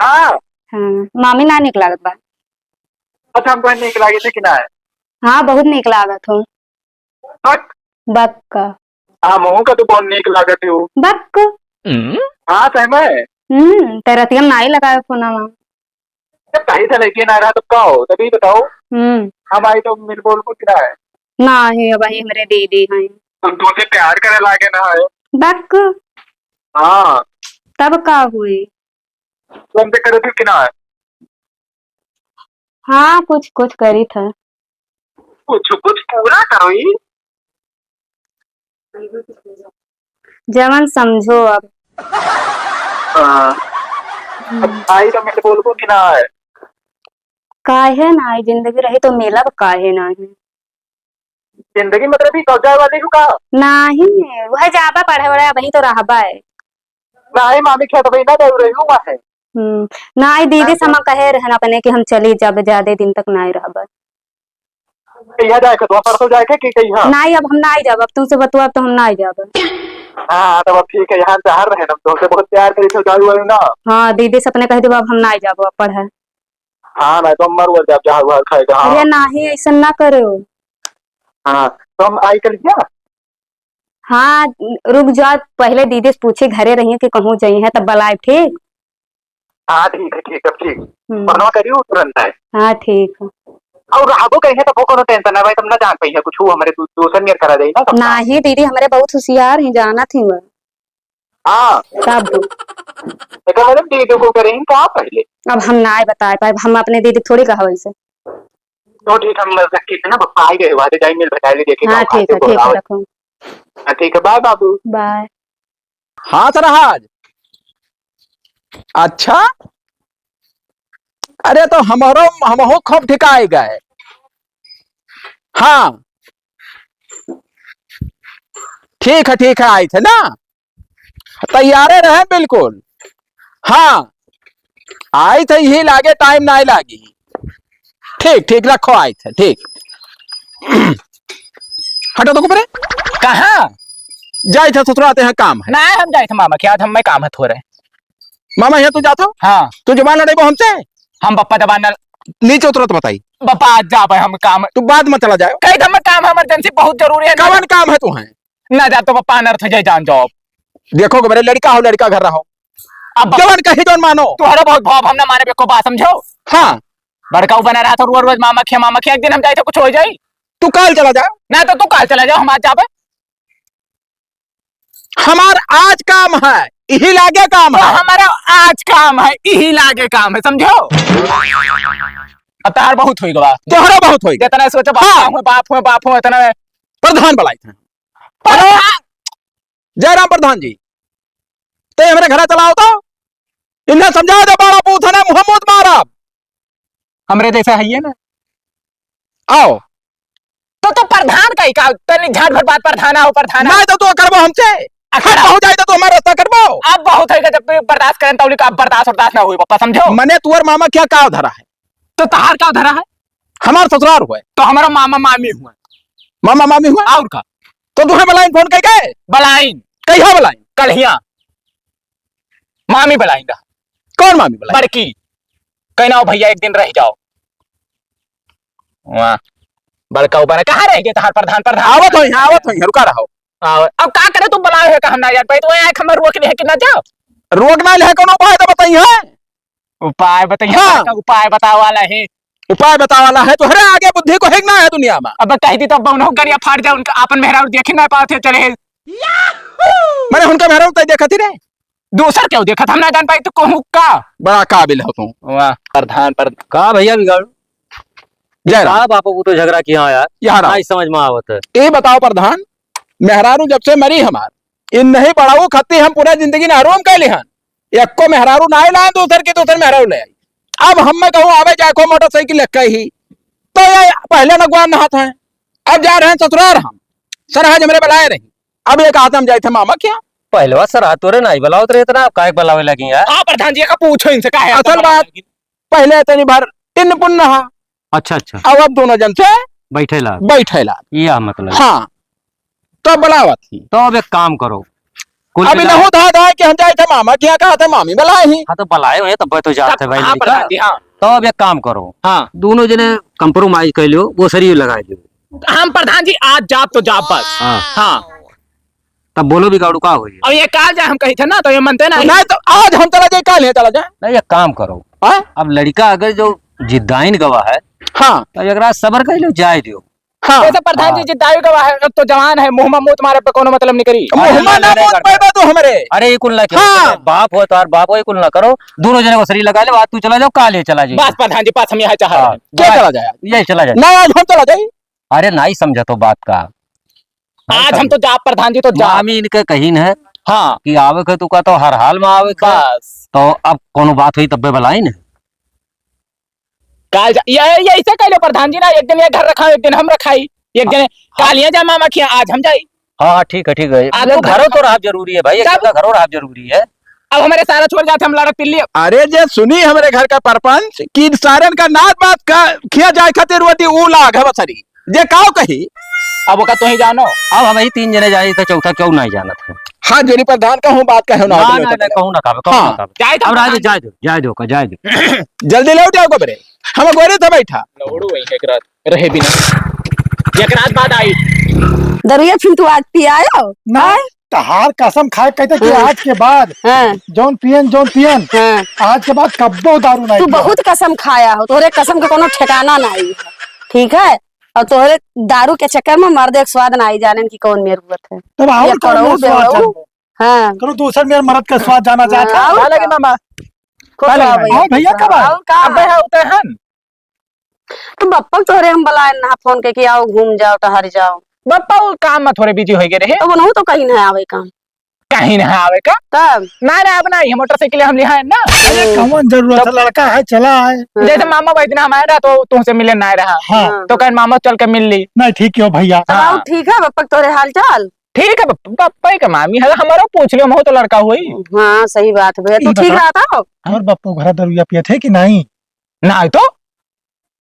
हाँ हाँ मामी ना निक लागत बा। अच्छा हमको निक लगी थी कि ना है। हाँ बहुत निक लागत हो। हट। बक्का हाँ मुँह का तो बहुत निक लागत हो। बक हाँ सही में ते रतिया में ना ही लगाए फोना में। जब कहीं से लेके ना रहा तब का हो तभी बताओ। हम आई तो मिल बोल को किरा है। ना ही अब ही मेरे दीदी हैं। तुम तुमसे प्यार करे लागे ना है। बक हाँ तब का हुई। तुमसे करे थे कि ना है। हाँ कुछ कुछ करी था। कुछ कुछ पूरा करो ही। जवन समझो अब। आई तो मेरे बोल को कि ना है। काहे ना जिंदगी रही तो मेला काहे नहीं। जिंदगी मतलब ही कब्जा वाले को का नहीं वह जाबा पढ़े वढ़े वही तो रहबा है। ना ही मामी खेत भाई ना दौड़ रही हूँ है। नहीं दीदी समा कहे रहन अपने कि हम चली जब ज्यादा दिन तक नहीं रहबा। कहिया जाए के तो परसों जाए के कि कहिया। नहीं अब हम नहीं जाब अब तुमसे बतुआ तो हम नहीं जाब। हाँ तो अब ठीक है यहाँ से हार रहे ना तुमसे बहुत प्यार करी तो जाऊ वाले ना। हाँ दीदी से अपने कह दे अब हम नहीं जाब अब पढ़े। हाँ मैं तो मर जब जहाँ हुआ खाएगा। हाँ अरे नहीं ऐसा ना करो। हाँ तो हम आई कर क्या। हाँ रुक जा पहले दीदी से पूछे घरे रही कि कहूँ जाई है तब बलाए ठीक। हाँ ठीक है ठीक बनवा करियो तुरंत है। हाँ ठीक है। और राबो कहीं है तो वो कोनो टेंशन है भाई तुम ना जान पाई है कुछ हमारे दूसर नियर करा जाई ना सब। नहीं दीदी हमारे बहुत होशियार हैं जाना थी वह हाँ सब। एक मतलब दीदी को करें कहा पहले। अब हम ना बता पाए हम अपने दीदी थोड़ी कहा वैसे। तो ठीक हम रखी थे ना पापा आई गए वादे जाई मिल बता ले देखे। हाँ ठीक है रखो। ठीक है बाय बाबू। बाय। हाँ सरहाज। अच्छा अरे तो हमहो खूब ठिकाए गए। हाँ ठीक है आए थे ना तैयारे रहे बिल्कुल। हाँ आई थे यही लागे टाइम नहीं लागी। ठीक रखो आए थे ठीक। हटो तो परे कहाँ जाए थे ससुराते हैं काम है। ना हम जाए थे मामा क्या हम में काम है थोड़े। मामा यहाँ तू जातो। हाँ तू जबान लड़े हमसे। हम बप्पा दबाना नीचे उतरो तो बताई। बप्पा आज जा भाई हम काम तू बाद में चला जाए। कहीं हम काम इमरजेंसी बहुत जरूरी है। कवन काम है तू है ना जा तो बप्पा अनर्थ जाए जान जाओ। देखो मेरे लड़का हो लड़का घर रहो अब जवान कही जौन मानो। तुम्हारा बहुत भाव हम ना माने को बात समझो। हाँ बड़का बना रहा था रोज मामा खिया एक दिन हम जाए थे कुछ हो जाए। तू कल चला जा। ना तो तू कल चला जाओ हम आज जाबे। हमार आज काम है यही लागे काम तो है। हमारा आज काम है यही लागे काम है समझो। अब तार बहुत हुई गवा तोहरा बहुत होई जितना सोचो बाप हुए इतना प्रधान बुलाए थे। जयराम प्रधान जी ते हमारे घर चलाओ तो इन्हें समझा दे बड़ा पूछ है मोहम्मद मारा हमरे जैसा है ये ना। आओ तो प्रधान का ही का तनी झाट भर बात प्रधान आओ प्रधान नहीं तो करबो हमसे हो जाए तो हमारा रास्ता करबो। अब बहुत है जब बर्दाश्त करें तौली का बर्दाश्त ना हुई पापा समझो। मने तुअर मामा क्या का धरा है तो तहार का धरा है हमार ससुराल हुए तो हमारा मामा मामी हुआ मामा मामी हुआ और का तो तुम्हें बुलाइन फोन कह गए बलाइन कहिया बुलाइन कलहिया मामी बलाइंगा कौन मामी बुलाइन बड़की कहना हो भैया एक दिन रह जाओ वहाँ बड़का ऊपर कहाँ रह गए तहार प्रधान आवत हो रुका रहो। अब का करे तुम बुलाए हो हम ना यार भाई तो हमें रोक नहीं है कि ना जाओ। रोकना है कौन उपाय तो बताइए। उपाय बताइए। हाँ। उपाय बताओ वाला है उपाय बता वाला है तो हरे आगे बुद्धि को हेगना है दुनिया में। अब कह दी तो बहुना गरिया फाट जाए उनका अपन मेहरा देखे ना पाते चले मैंने उनका मेहरा तय देखा थी रे दूसर क्यों देखा हम ना जान पाई तो कहूँ का बड़ा काबिल हो तू। वाह प्रधान पर कहा भैया बिगाड़ू जयराम कहा बापू तो झगड़ा किया यार यहाँ नहीं समझ में आवत है। ये बताओ प्रधान मेहरारू जब से मरी हमार इन नहीं बढ़ाऊ खत्ती हम पूरा जिंदगी नहरूम कैली हन एक को मेहरारू ना लाए दूसर के दूसर मेहरारू ले आई। अब हम मैं कहूँ आवे जाए को मोटरसाइकिल लेके ही तो ये पहले नगवान नहाते हैं अब जा रहे हैं ससुराल हम सरहज हमरे बुलाए रही अब एक हाथ हम जाए थे मामा क्या पहलवा सर हाथ तोरे नहीं बलाओ तो इतना काहे बलावे लगी यार। हाँ प्रधान जी का पूछो इनसे का है असल बात पहले इतनी भर इन पुण्य नहा अच्छा अब दोनों जन से बैठेला बैठेला यह मतलब हाँ तो बुलावत थी तो अब एक काम करो कुल अभी मिला- नहीं था कि हम जाए थे मामा क्या कहा था मामी बुलाए ही हाँ तो बलाए हुए तब तो जाते भाई हाँ लड़का। प्रधान जी हाँ तो अब एक काम करो हाँ दोनों जने कंप्रोमाइज कर लियो वो शरीर लगा लियो। हम प्रधान जी आज जाप तो जाप बस हाँ हाँ तब बोलो बिगाड़ू का हुई और ये काल जाए हम कही थे ना तो ये मनते ना नहीं तो आज हम चला जाए कल चला जाए। नहीं एक काम करो हाँ अब लड़का अगर जो जिद्दाइन गवा है हाँ तो एक सबर कर लो जाए दियो। हाँ जैसे प्रधान जी जिद्दाई का है अब तो जवान है मुंह में मुंह तुम्हारे पे कोनो मतलब नहीं करी मोहम्मद अहमद पैदा तो हमारे अरे ये कुल ना करो हाँ। बाप हो तार बाप हो ये कुल ना करो दोनों जने को शरीर लगा ले बात तू चला जाओ काले चला जाए बस प्रधान जी पास हम यहाँ चाह रहे हैं क्या चला जाए यही चला जाए ना आज हम चला जाए अरे नहीं समझा तो बात का। आज हम तो जा प्रधान जी तो जा। मामी इनके कहीन है हाँ कि आवे के तू का तो हर हाल में आवे का। बस तो अब कोनो बात हुई तब्बे भलाई न। काल ये ऐसे कह लो प्रधान जी ना, एक दिन ये घर रखा एक दिन हम रखाई, एक दिन कालिया जा मामा किया आज हम जाई। हाँ ठीक है ठीक है। आज अरे तो घरों तो रहा जरूरी है भाई, एक सब- घरों रहा जरूरी है। अब हमारे सारा छोड़ जाते हम लड़क पिल्ली। अरे जे सुनी हमारे घर का परपंच कि सारन का नाच बात का खिया जाए खातिर रोटी ऊ लाग है बसरी जे काव कही। अब वो का तो ही जानो। अब हम ही 3 जने जाए तो चौथा क्यों नहीं जाना था। हाँ जोरी प्रधान का हूँ बात कहे ना ना ना ना कहूँ ना काबे कहूँ हाँ। ना काबे। जाए तो अब राज जाए दो का जाए दो। जल्दी लौट आओ गोबरे हम गोरे था बैठा। लौड़ू वही एक रात रहे बिना, एक रात बाद आई। दरुया फिर तू आज पी आयो। ना तहार कसम खाए कहते कि आज के बाद हाँ जौन पियन हाँ आज के बाद कब्बो दारू नहीं तू पिया। बहुत कसम खाया हो, तोहरे कसम के कोनो ठिकाना नहीं है, ठीक है। और तोहरे दारू के चक्कर में मर्द एक स्वाद ना आई जाने की कौन मेहरत है। तब ये और करो, करो स्वाद बेरो। जानबो। हाँ करो दूसर मेरे मर्द का स्वाद जाना चाहता हाँ, क्या लगे मामा? खुश चलो रहो भाई, भैया, आओ भैया, खुश कब रहो। आए? और का अब है उते हन तो बप्पा तोहरे हम बुलाए ना फोन के कि आओ घूम जाओ टहर जाओ, बप्पा वो काम में थोड़े बिजी हो गए रहे, तो बनहु तो कहीं नहीं आवे काम कहीं ना आवे का तब। ना ना अब नहीं मोटरसाइकिल हम लिया है ना। अरे कौन जरूरत है, लड़का है चला है। जैसे मामा वही दिन हम आए रहा तो तुमसे मिले ना रहा, हाँ तो कहीं मामा चल के मिल ली। नहीं ठीक क्यों भैया। तब आओ ठीक है बप्पा तोहरे हाल चाल। ठीक है पप्पा का मामी है हमारा पूछ लियो, मैं तो लड़का हुई हाँ सही बात है भैया, तू ये ठीक बता। रहा था। और बप्पू घर दरुया पिए थे कि नहीं। ना तो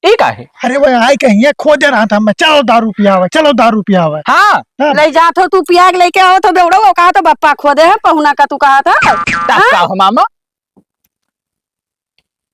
ठीक है। अरे वो आई कहीं खोज रहा था मैं, चलो दारू पिया हुआ, चलो दारू पिया हुआ। हाँ ले जा तो तू पिया के लेके आओ तो बेवड़ो वो कहा तो बप्पा खो दे है पहुना का तू कहा था। तब का हो मामा?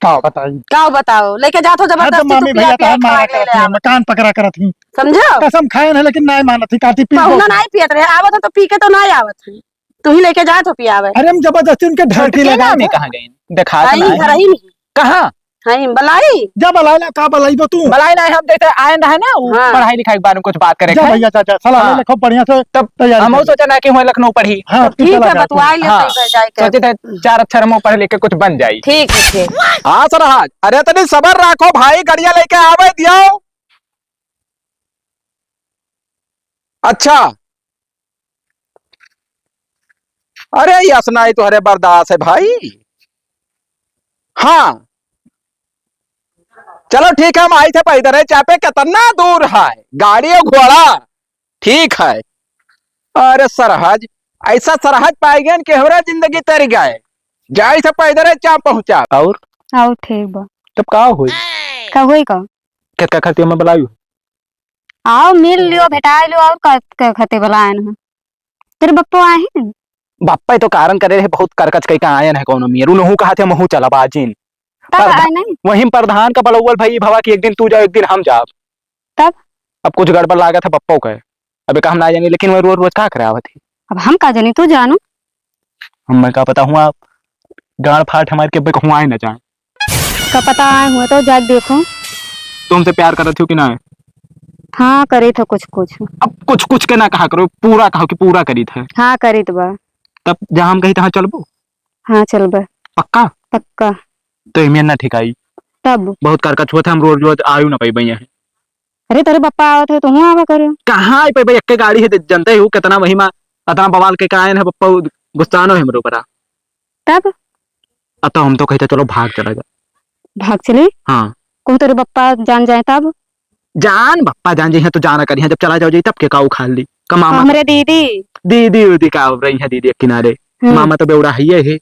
क्या बताइए। क्या बताओ लेके जा तो हाँ तो जबरदस्ती मामी तू भैया पिया तो पिया मारा खा ले करत ले थी, आओ। मैं कान पकड़ा करत थी। समझो कसम खाए ना लेकिन नहीं मानत थी, काटी पी पहुना नहीं पियत रहे, आवत तो पी के तो नहीं आवत है, तू ही लेके जा तो पियावे। अरे हम जबरदस्ती उनके ढड़की छोटकी लगा मामी कहाँ गई? दिखा तो आई ना घर है। ही नहीं कहाँ हई बलाई। जब बलाइला का बलाई दो तू। बलाई नहीं, हम जैसे आए रहे ना वो हाँ। पढ़ाई लिखाई के बारे में कुछ बात करे जा भैया चाचा सलाह हाँ। ले लिखो बढ़िया से तब तैयारी हम कर। सोचा ना कि वही लखनऊ पढ़ी, हाँ तो ठीक है बतवा ले हाँ। तई जाए के। सोचे थे 4 अक्षर हम पढ़ लिख के कुछ बन जाई। ठीक है ठीक। हाँ सरहाज अरे तनी सबर रखो भाई गड़िया लेके आवे दियो। अच्छा अरे यसनाई तो हरे बर्दाश्त है भाई। हाँ चलो ठीक है हम आई थे पैदल है चापे कितना दूर है गाड़ी और घोड़ा ठीक है। अरे सरहज ऐसा सरहज पाई गए कि हमारा जिंदगी तर गए जाए से पैदल है चाप पहुंचा। और आओ ठीक बा। तब का हुई का होई का क्या खाती मैं बुलाई? आओ मिल लियो भेटा लियो और का खते बलायन है तेरे बप्पो आए हैं। बापा तो कारण करे रहे बहुत करकच कई का आयन है कौन मीर उन्हों कहा थे महू चला बाजिन तब प्रधान- आए नहीं वहीं प्रधान का बड़ौल भाई भवा कि एक दिन तू जाओ एक दिन हम जाओ। तब अब कुछ गड़बड़ लागा था पप्पो का, अबे का हम ना जाएंगे लेकिन वो रोज रोज क्या करे आवत थी। अब हम का जानी तू जानो। मैं का पता हूँ आप गाड़ फाट हमारे के हुआ ना जाए। का पता आए हुए तो जाके देखो। तुमसे प्यार कर रही हो कि ना? हाँ करे तो कुछ कुछ। अब कुछ कुछ के ना कहा करो, पूरा कहो कि पूरा करी था। हाँ करी तो बा। तब जहाँ हम कही तहाँ चलबो हाँ चल बा पक्का। पक्का। तो इमें ना ठिकाई तब बहुत करकच हुआ था, हम रोज रोज आयु ना पाई भैया अरे तेरे बप्पा आवत है तो हूँ आवा करो। कहाँ आई पाई एक गाड़ी है जनते ही कितना वही में इतना बवाल के कायन है पप्पा गुस्सानो है मेरे ऊपर। तब तो हम तो कहते चलो भाग चला जा। भाग चले हाँ को तेरे बप्पा जान जाए तब। जान बप्पा जान जी है तो जाना करी है, जब चला जाओ जी तब के काऊ खा ली कमा हमरे दीदी दीदी उदी का रही है दीदी के किनारे मामा तो बेवड़ा है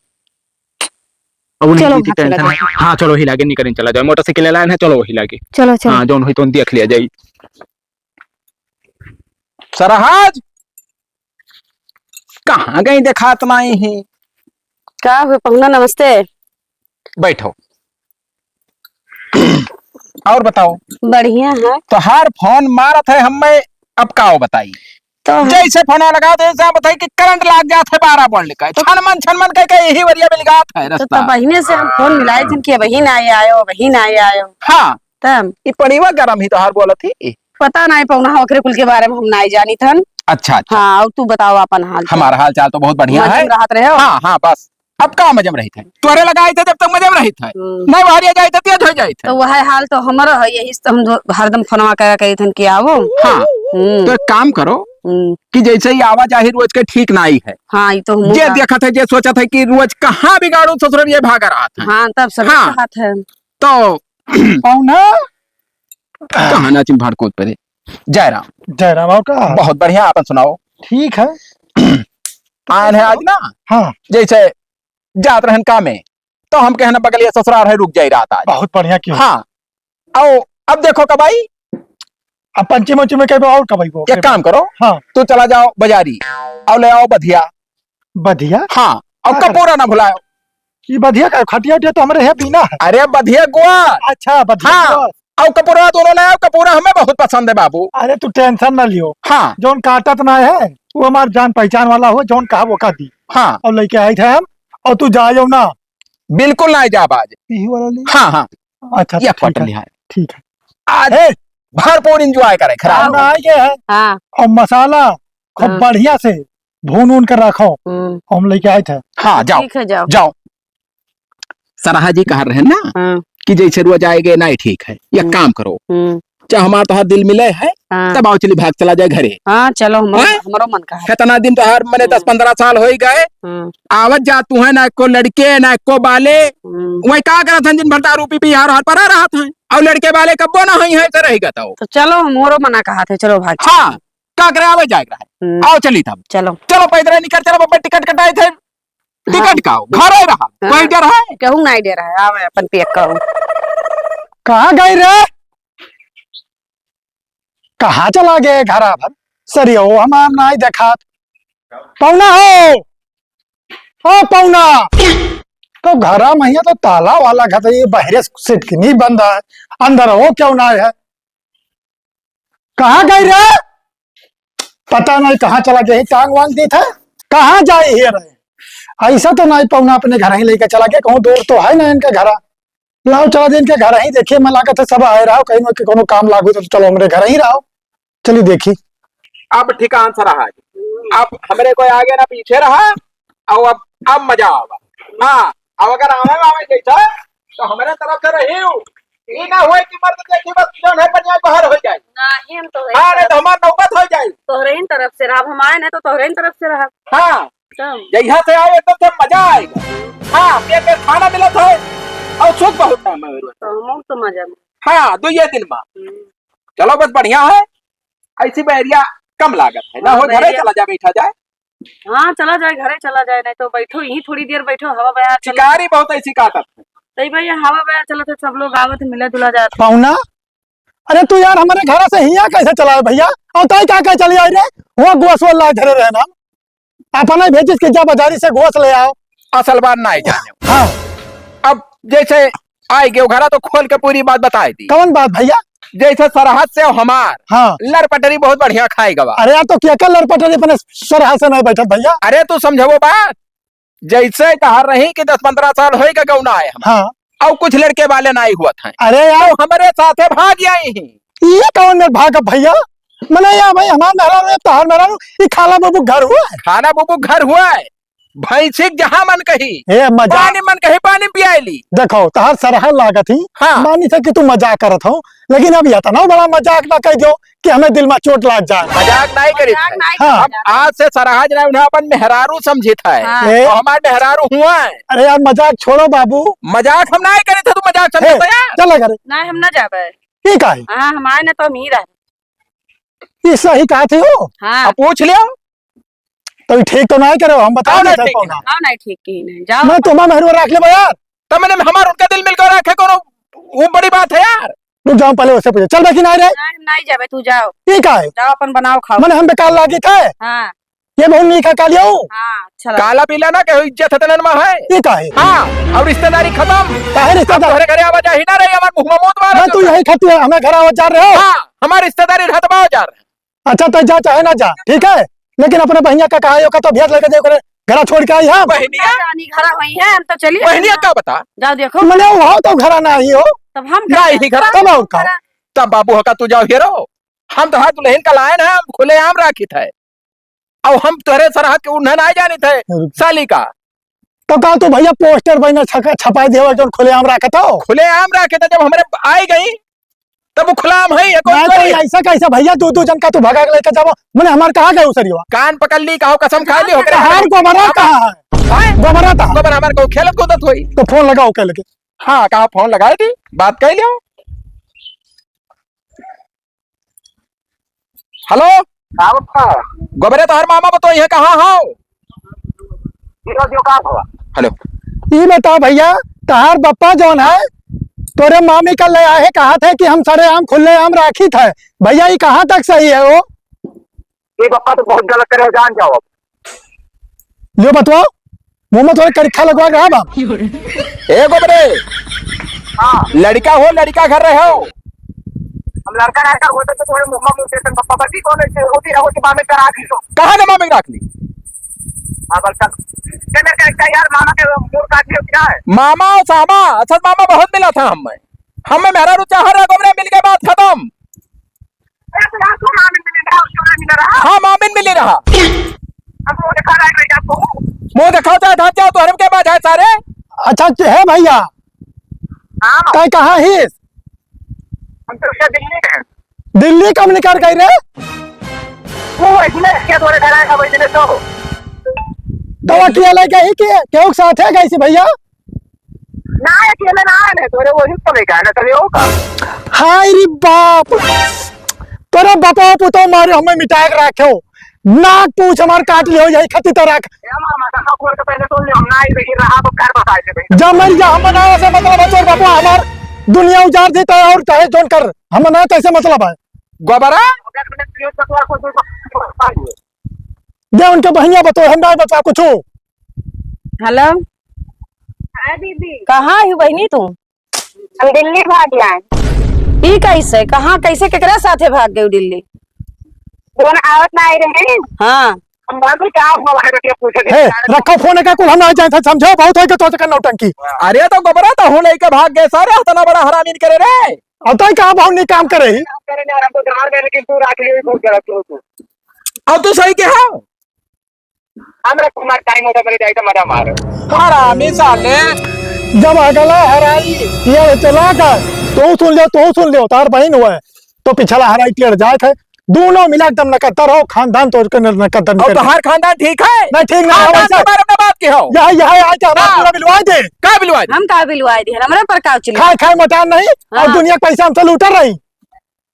अब उन्हें चलो दीदी भाग चला टेंशन है। हाँ चलो ही लागे नहीं करें चला जाए मोटरसाइकिल लाइन है चलो वही लागे। चलो चलो। हाँ जो हुई तो देख लिया जाए। सरहज कहाँ गई देखात नहीं ही। क्या हुआ पहुना नमस्ते। बैठो और बताओ। बढ़िया है तो हर फोन मारत है हमें अब काओ बताई तो जैसे फोन लगा दे ऐसा बताई कि करंट लाग जात है 12 बोल्ट का छन मन कह के यही वरिया में लगात है तो रास्ता। बहिने से हम फोन मिलाए थे कि बहिन आए आयो बहिन आए आयो। हाँ तब ये पड़ीवा गरम ही तो हर बोलत थी। पता नहीं पौना ओकरे कुल के बारे में हम नहीं जानी थन। अच्छा अच्छा हाँ और तू बताओ अपन हाल चाल। हमारा हाल चाल तो बहुत बढ़िया है। मौजूद राहत रहे हो। हाँ हाँ बस अब का मजम रही थे तोरे लगाए थे जब तक मजम रही थे नहीं बाहर जाए थे तेज हो जाए थे तो वह हाल तो हमारा है, यही से तो हम हरदम फोनवा करा कही थन कि आओ। हाँ तो एक काम करो कि जैसे ही आवाजाही रोज के ठीक नहीं है। हाँ ये तो ये देखा था ये सोचा था कि रोज कहाँ बिगाड़ू ससुर ये भागा रहा था। हाँ तब सब हाँ। हाथ है। तो पौना कहा ना चिम भाड़कूद पे जयराम जयराम आओ का बहुत बढ़िया आपन सुनाओ। ठीक है। आन है आज ना हाँ जैसे जात रहन का में तो हम कहना बगलिया ससुराल है रुक जाई रात आज। बहुत बढ़िया क्यों। हाँ आओ अब देखो कबाई अब पंचम उच्च में कहीं और कबाई को एक काम करो हाँ तू चला जाओ बाजारी और ले आओ बधिया। बधिया हाँ और हाँ, कपूरा ना भुलाओ। ये बधिया का खटिया उटिया तो हमारे है बिना है। अरे बधिया गुआ। अच्छा बधिया हाँ तो- और कपूरा दोनों ले आओ। कपूरा हमें बहुत पसंद है बाबू। अरे तू टेंशन ना लियो। हाँ जोन काटत ना है वो हमार जान पहचान वाला हो जोन कहा वो का दी हाँ और लेके आए थे हम और तू जाओ ना बिल्कुल ना जा बाज। यही वाला ले। हाँ हाँ अच्छा ये ठीक क्वार्टर है लिया है ठीक है। आज भरपूर इंजॉय करे खराब खाना आ गया है हाँ और मसाला खूब हाँ। बढ़िया से भून ऊन कर रखो हम्म, हम लेके आए थे। हाँ जाओ ठीक है जाओ। जाओ। सराहा जी कह रहे हैं ना हाँ कि जैसे रोज आएंगे नहीं ठीक है एक काम करो चाहे हमारा तो दिल मिले है हाँ तब आओ चली भाग चला जाए घरे। हाँ चलो हैं? हमारो मन का है। इतना दिन तो हर मैंने 10-15 साल हो ही गए आवत जा तू है ना को लड़के ना को बाले वही का करा था दिन भर दारू पी पी हार हार परा रहा था और लड़के वाले कब्बो ना ही है तो रहेगा तो तो चलो हमारो मना कहा थे चलो भाग। हाँ का करे आवे जाएगा आओ चली तब चलो चलो पैदल निकल चलो बब्बे टिकट कटाए थे टिकट का घर ही रहा कोई डर है कहूँ नहीं दे रहा है आवे अपन पैक करो। कहाँ गए रे कहाँ चला गए घर भर सरी हो हमार ना ही देखा पौना हो पौना तो घरा मैया तो ताला वाला घर ये बहरे सीट की नहीं बंद है अंदर हो क्यों ना है कहाँ गई रे पता नहीं कहाँ चला गया टांग वांग दी था कहाँ जाए ही रहे ऐसा तो नहीं पौना अपने घर ही लेके चला गया कहूँ दूर तो है ना इनके घर लाओ चला दिन के घर ही देखिए मैं लागत है सब आए रहो कहीं ना कोनो काम लागू तो चलो हमारे घर ही रहो चलिए देखी अब ठिकान सा रहा अब हमरे कोई आगे ना पीछे रहा और अब मजा आवा। हाँ अब अगर आवे जैसा तो हमारे तरफ से रही ये ना हुए कि मर्द देखी बस जो है पनिया बाहर हो जाए नहीं हम तो हाँ नहीं तो हमारी नौबत हो जाए। तोहरे ही तरफ से रहा हम आए ना तो तोहरे ही तरफ से रहा। हाँ जहाँ से आए एकदम से मजा आएगा। हाँ पेट में खाना मिला था और सुख बहुत है तो मजा में। हाँ 2 दिन में चलो बस बढ़िया है ऐसी बैरिया कम लागत है ना हो घरे चला जाए बैठा जाए। हाँ चला जाए घरे चला जाए नहीं तो बैठो यहीं थोड़ी देर बैठो हवा बयार चला। शिकारी बहुत ऐसी काटत है सही भैया हवा बयार चला था सब लोग आवत मिला जुला जाता। पौना अरे तू यार हमारे घर से हिया कैसे चला है भैया और तय क्या क्या चली आई रे वो गोस वाला घरे रहना अपना भेजिस के जा बाजारी से गोस ले आओ असल बात नहीं जाने। हाँ अब जैसे आए गए घरा तो खोल के पूरी बात बताई दी कौन बात भैया जैसे सरहद से हमार हाँ लरपटरी बहुत बढ़िया खाएगा बा। अरे यार तो क्या क्या लड़पटरी अपने सरहा से नहीं बैठा भैया अरे तू समझो बात जैसे कहा रही कि 10-15 साल होएगा गौना आए हम हाँ और कुछ लड़के वाले नहीं हुआ था अरे यार तो हमारे साथे भाग आई ही ये कौन में भाग भैया मने यार भाई हमार मेहरा रे तोहर मेहरा ये खाला बाबू घर हुआ है खाना बुबू घर हुआ है भैंसिक जहाँ मन कही ए मजाक पानी मन कही पानी पियाली। देखो तोहर सरहा लागत ही हाँ मानी था कि तू मजाक करत हो लेकिन अब ये ना बड़ा मजाक ना कह दो कि हमें दिल में चोट लग जाए। मजाक नहीं करी मजाक था। नहीं हाँ। अब आज से सराहज ने उन्हें अपन मेहरारू समझी था हाँ। ए, तो हमारे मेहरारू हुआ है। अरे यार मजाक छोड़ो बाबू मजाक हम नहीं करे थे तू मजाक ए, समझता यार चला करे नहीं हम ना जावे। ठीक है हाँ हम आए ना तो हम ही रहे। ये सही कहा थे हो हाँ अब पूछ लियो तो ठीक तो नहीं करे हम बता हाँ, नहीं ठीक है। हाँ नहीं ठीक की नहीं जाओ। मैं तुम्हारा मेहरवा रख ले यार तो मैंने हमारा उनका दिल मिलकर रखे कोनो वो बड़ी बात है यार। रुक जाओ पहले उससे पूछे चल बाकी नहीं रे नहीं हम नहीं जावे तू जाओ ठीक है जाओ अपन बनाओ खाओ। मैंने हम बेकार लागी था हाँ ये बहुत नहीं खा लियो हाँ अच्छा लगा। काला पीला ना कहो इज्जत हतन में है। ठीक है हाँ और रिश्तेदारी खत्म काहे अब रिश्तेदार तोहरे घरे आवाज ही ना रही हमारे मुंह में मूत मार मैं तू यही खाती है हमें घर आवाज जा रहे हो हाँ हमारी रिश्तेदारी रहतबा जा रहे अच्छा तो जा चाहे ना जा ठीक है लेकिन अपने बहनिया का कहा का तो भेज लेके देखो घर छोड़ के आई हम बहनिया रानी घरा वही है हम तो चलिए बहनिया का बता जाओ देखो मैंने वो तो घर ना आई हो तब हम ना ही घर तब और का तब बाबू होका तू जाओ हीरो हम तो हाथ दुल्हन का लाए ना हम खुले आम राखी थे और हम तुहरे सरहद के उन्हें ना जानी थे साली का तो कहा तू भैया पोस्टर बना छपाई दिया जो खुलेआम रखता हो। खुलेआम रखे तो जब हमारे आई गई तब वो खुलाम है या कोई नहीं चोरी? तो ऐसा कैसा भैया दो जन का तू भगा के लेके जाओ मैंने हमारे कहा गए सरिया कान पकड़ ली कहो कसम खा ली हो हार गोबरा कहाँ है गोबरा था खबर हमारे को खेलत कूदत हुई। तो फोन लगाओ कह लगे हाँ कहा फोन लगाई थी बात कह लियो। हेलो गोबरे तो हर मामा बताओ ये कहाँ हो। हेलो ये बताओ भैया तहार बप्पा जौन है तोरे मामी का ले आए कहा थे कि हम सरे आम खुले आम राखी थे भैया ये कहाँ तक सही है वो ये पापा तो बहुत गलत करे जान जाओ अब। जो बताओ मुंह में थोड़ा करीखा लगवा रहा बाप ए गोबरे हाँ लड़का हो लड़का घर रहे हो। हम लड़का लड़का होते तो थोड़े मुंह मुंह से पापा बची कौन है होती रहो कि मामे करा दी तो कहा ना मामे रख ली। हाँ बस कहने का यार मामा के मुंह काट लियो क्या है। मामा और सामा असल मामा बहुत मिला था हमें मेरा रुचा हर गोबरे मिल के बात खत्म। अरे तो यार तू मामे मिल रहा उसको नहीं मिल रहा हाँ मामिन मिली रहा अब वो दिखा रहा है आपको मुंह दिखाओ चाहे धात जाओ तो हरम के बाद है सारे। अच्छा है भैया हाँ तय कहाँ ही हम तो उससे दिल्ली में दिल्ली कब निकल गई रे वो इसने क्या थोड़े घर आएगा वही दिन तो दवा किया लेके ही किए क्यों साथ है कैसे भैया ना अकेले ना आने तोरे वही तो नहीं कहना तभी होगा। हाय रे बाप तोरे बापा पुतो मारे हमें मिटाए के रखे हो नाक पूछ हमार काट लियो यही खती तो रख ये मामा का खोल के पहले तो हम ना ही देखी रहा तो कर बताए थे भाई जब मर जा हम ना से मतलब है तोर बापा हमार दुनिया उजाड़ देता है और चाहे जोन कर हम ना कैसे मतलब है गोबरा दे उनके बहनिया बताओ हम ना बता कुछ हेलो दीदी कहाँ है बहनी तुम? हम दिल्ली भाग जाए ई कैसे कहाँ कैसे केकरा साथे भाग गई दिल्ली? दोनों आवत ना आए रहे हाँ हम बाबू क्या हुआ है तो पूछे हे रखो फोन का कुल हम ना जाए समझो बहुत है कि तो करना नौटंकी अरे तो गोबरा तो हूँ लेके भाग गए सारे इतना बड़ा हरामीन करे रे। अब तो कहा बहुत नहीं काम करे ही करेंगे और हमको धार देने की तू राख ली बहुत गलत हो तू अब तू सही के हो हमरा कुमार टाइम होता मेरे जाए तो मजा मार हरामी साले। जब अगला हराई ये चला कर तो सुन लियो तार बहन हुआ है तो पिछला हराई टेढ़ जाए थे दोनों मिला एकदम नकद्दर हो खानदान तोड़ के नकद्दर अब तो हर खानदान ठीक है नहीं ठीक नहीं खानदान वैसे के बारे में बात की हो यह आज हमारा पूरा बिलवा दे क्या बिलवा दी? हम का बिलवाए दी हमरा पर का चिल्ला खाए खाए मटान नहीं और हाँ। दुनिया के पैसा हमसे लूट रही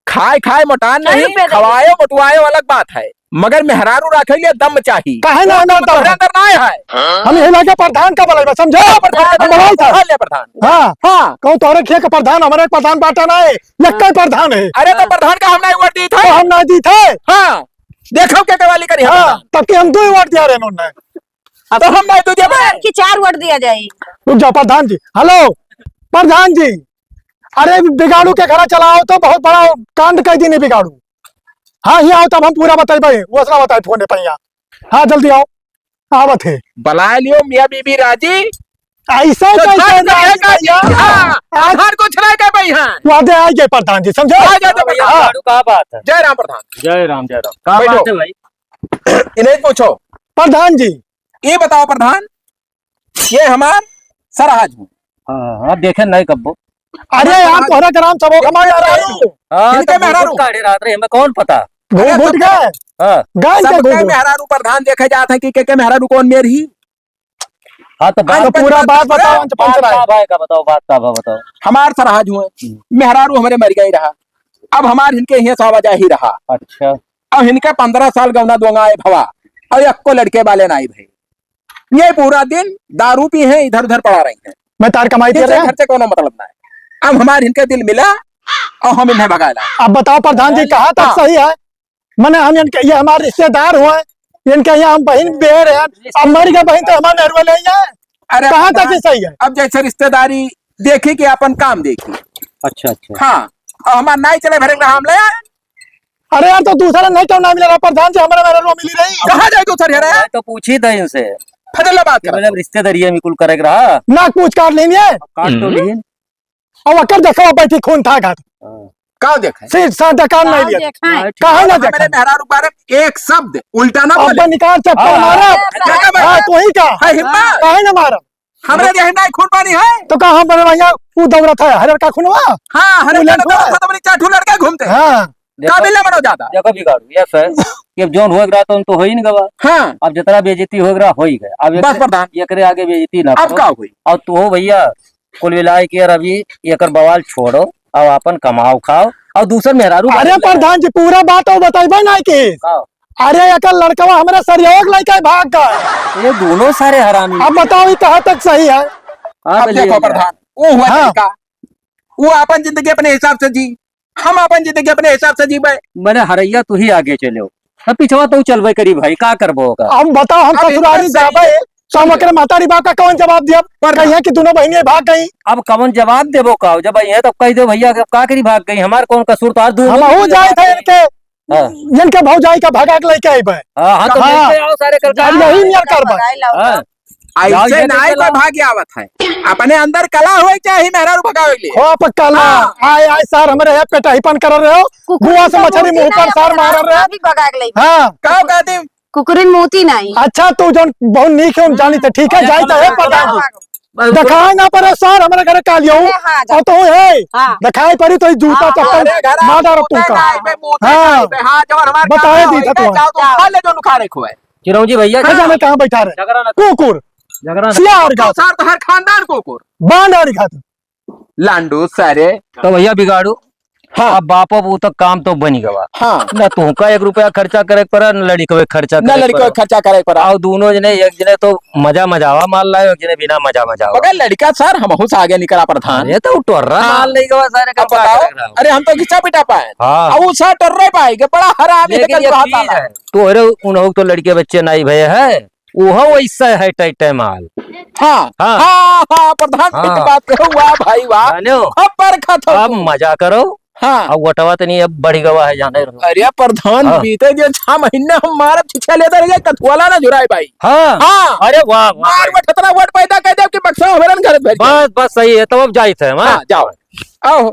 खाए खाए मोटान नहीं नहीं पे खवाए मोटवाए अलग बात है मगर मेहरारू रखे लिए दम चाहिए। काहे ना अंदर तुम्हारे अंदर ना है हम हिला के प्रधान का बोले समझो हम बोलाओ था प्रधान। हाँ हाँ कहूँ तोरे खे का प्रधान हमारे प्रधान बाटा ना है यक्का प्रधान है अरे तो प्रधान का हमने वोट दी तो था। हम ना दी थे हाँ देखो क्या कवाली करी हाँ हाँ तब कि हम 2 वोट दिया रहे उन्होंने तो हम नहीं तो दिया कि 4 वोट दिया जाए। रुक जाओ प्रधान जी हेलो प्रधान जी अरे बिगाड़ू के घर चलाओ तो बहुत बड़ा कांड कर दी नहीं बिगाड़ू हाँ ही आओ तब हम पूरा बताए वो असला बताए फोन पे यहाँ हाँ जल्दी आओ आवत है बुला लियो मियाँ बीबी राजी ऐसा तो कैसे धन राजी रहेगा जी, भैया? हाँ, आज हर कुछ रहेगा भाई हाँ वादे आ गए प्रधान जी समझो आ जाओ तो भैया हाँ, झाड़ू कहाँ बात है? जय राम प्रधान। जय राम कहाँ बैठो। बात है भाई? इन्हें पूछो प्रधान जी ये बताओ प्रधान ये हमार सरहाज हूँ हाँ देखे नहीं कब्बो। अरे यार तोहरा ग्राम सब कमा जा रहा है हाँ इनके तो मेहरारू। भूत काढ़े रात रहे हमें कौन पता। घूम घूट गए हाँ गाय के सबके घूम मेहरारू प्रधान देखे जाते हैं कि के मेहरारू कौन मेर ही हाँ तो तो बात पूरा बात बताओ अंत पंच बात राय का भाई का बताओ बात का बताओ। हमार सरहाज हुए मेहरारू हमारे मर गई रहा अब हमार इनके यहाँ सावाजा ही रहा। अच्छा अब इनके 15 साल गौना दोंगा आए भवा और यक्को लड़के वाले ना आए भाई ये पूरा दिन दारू पी है इधर उधर पड़ा रही है मैं तार कमाई दे रहा घर से कोनो मतलब ना है। अब हमारे इनके दिल मिला और हम इन्हें भगा लाए। अब बताओ प्रधान जी कहाँ तक सही है मैंने हम इनके ये हमारे रिश्तेदार हुए इनके यहाँ हम बहन बेर है अब मर गए बहन तो हमारे नहरवा ले जाए अरे कहाँ तक प्रधान, ये सही है अब जैसे रिश्तेदारी देखी कि अपन काम देखी। अच्छा अच्छा हाँ और हमारा नहीं चले भरे हम ले आए। अरे यार तो दूसरा नहीं क्यों ना मिल रहा प्रधान जी हमारे नहरवा मिली रही कहाँ जाए तू सर मैं तो पूछी था इनसे फजल बात कर मतलब रिश्तेदारी में कुल करे रहा नाक पूछ काट लेंगे काट तो लीन। और अकर देखो बैठी खून था घाट का देखे सीट साधा कान नहीं लिया देखाएं। कहा ना मेरे देखा मेहरारू बारे एक शब्द उल्टा ना अब बोले निकाल चप्पल मारा हाँ तो ही का है हिम्मत काहे ना मारा हमरे देह नहीं खून पानी है तो कहा हम बने भैया वो दौड़ा था हरियर का खुनवा हाँ हरे बुलेट का हुआ। तो बनी चाटू लड़के घूमते हाँ काबिल मनो ज्यादा देखो बिगाड़ू ये सर कि अब जोन हो रहा तो हो ही नहीं गवा हाँ अब जितना बेइज्जती हो रहा हो ही गया अब बस प्रधान एकरे आगे बेइज्जती ना अब करो। का हुई अब तो हो भैया कुल मिलाए के अभी एकर बवाल छोड़ो अब अपन कमाओ खाओ और दूसर मेहरारू अरे प्रधान जी पूरा बात हो बताइबे नहीं की खाओ। अरे एकल लड़कवा हमारे सहयोग लेके भाग गए ये दोनों सारे हरामी अब बताओ ये कहाँ तक सही है हाँ, अब तो देखो ले प्रधान वो हुआ हाँ। लड़का वो अपन जिंदगी अपने हिसाब से जी हम अपन जिंदगी अपने हिसाब से जीवे मैंने हरैया तू ही आगे चलो अब पिछवा तो चलबे करी भाई का करबो होगा अब बताओ हम अब ससुराली इतना सही जाबे है। तो मकर मातारी बाप का कौन जवाब दिया कहिए कि दोनों बहनें भाग गई अब कौन जवाब देबो का जब ये तो कह दो भैया अब का करी भाग गई हमार कौन कसूर तो दूर हम हो जाए थे इनके हाँ। इनके भौजाई का भगा के लेके आइबे हाँ तो हाँ। लेके आओ सारे कर अब यही नियर करबे हाँ जाओ ऐसे ये नहीं देख कोई लो। भागी आवत है अपने अंदर कला हुए चाहे मेहरारू भगावे के लिए हो पक्का आए आए सर हमरे है पेटाहीपन कर रहे हो बुआ से मछली मुंह पर सार मार रहे हो भगा के ले हाँ का कहते कुकुरिन मोती नहीं अच्छा तू जो बहुत नीक है जानी तो ठीक है जाए तो है प्रधान जी दिखाए ना पड़े सर हमारे घर का लियो और तो है हाँ। दिखाई पड़ी तो जूता चप्पल मार तुमका हाँ। बताए दी था तो। खा ले जो नुखारे खुए चिरौंजी भैया खजा में कहाँ बैठा रहे झगड़ा ना कुकुर झगड़ा ना सियार तो का सार तो हर खानदान को बांधारी खाते लांडू सारे तो भैया बिगाड़ू हाँ। अब बापो वो तो काम तो बनी गवा हाँ ना तुमका 1 रुपया खर्चा करे पर न लड़ी को खर्चा न करे लड़की पड़ा। खर्चा करे पर आओ दोनों जने एक जने तो मजा मजावा माल लाए एक जने बिना मजा मजावा मगर लड़का सर हम से आगे निकला प्रधान ये तो टोर्रा हाँ। माल नहीं गवा सारे अब बताओ अरे हम तो घिचा पिटा पाए हाँ। अब वो सर टर्रे पाएंगे बड़ा हरामी है लेकिन कल ये रहा चीज था है तो अरे उन्हों तो लड़के बच्चे नहीं भय है वो वैसा है टाइट माल हाँ हाँ। हाँ हाँ प्रधान हाँ। फिट बात कहो वाह भाई वाह जानो अब बरखत हो अब मजा करो हाँ अब वटवा तो नहीं अब बढ़ी गवा है जाने रहो। अरे प्रधान हाँ। बीते जो 6 महीने हम मारा पीछे लेते रहे कथुआला ना जुराई भाई हाँ हाँ अरे वाह वाह मार में ठतरा वोट पैदा कर दे कि बक्सा हमारे घर भेज दे। बस बस सही है तो अब जाई थे हाँ जाओ आओ